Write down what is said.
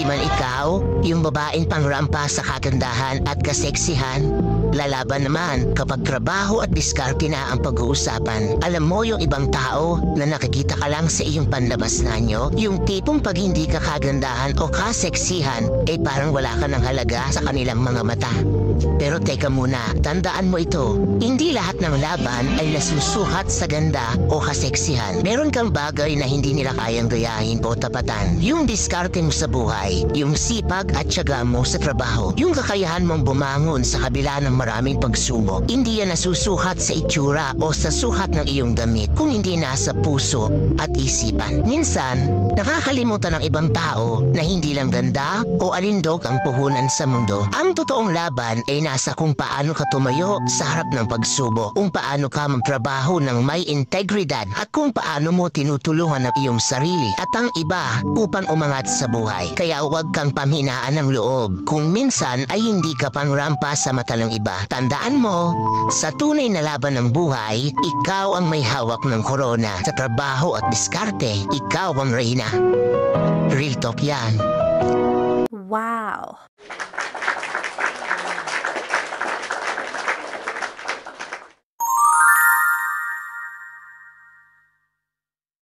naman ikaw, yung babaeng pangrampa sa kagandahan at kaseksihan. Lalaban naman kapag trabaho at diskarte na ang pag-uusapan. Alam mo yung ibang tao na nakikita ka lang sa iyong panlabas na nyo, yung tipong pag hindi ka kagandahan o kaseksihan, parang wala ka ng halaga sa kanilang mga mata. Pero teka muna, tandaan mo ito, hindi lahat ng laban ay nasusukat sa ganda o kaseksihan. Meron kang bagay na hindi nila kayang gayahin o tapatan. Yung diskarte mo sa buhay, yung sipag at tiyaga mo sa trabaho, yung kakayahan mong bumangon sa kabila ng maraming pagsubok. Hindi yan nasusukat sa itsura o sa sukat ng iyong damit kung hindi nasa puso at isipan. Minsan, nakakalimutan ng ibang tao na hindi lang ganda o alindog ang puhunan sa mundo. Ang totoong laban ay nasa kung paano ka tumayo sa harap ng pagsubok, kung paano ka magtrabaho ng may integridad at kung paano mo tinutulungan ang iyong sarili at ang iba upang umangat sa buhay. Kaya huwag kang pamhinaan ng loob kung minsan ay hindi ka pangrampa sa mata ng iba. Tandaan mo, sa tunay na laban ng buhay, ikaw ang may hawak ng korona. Sa trabaho at diskarte, ikaw ang reyna. Real talk yan. Wow.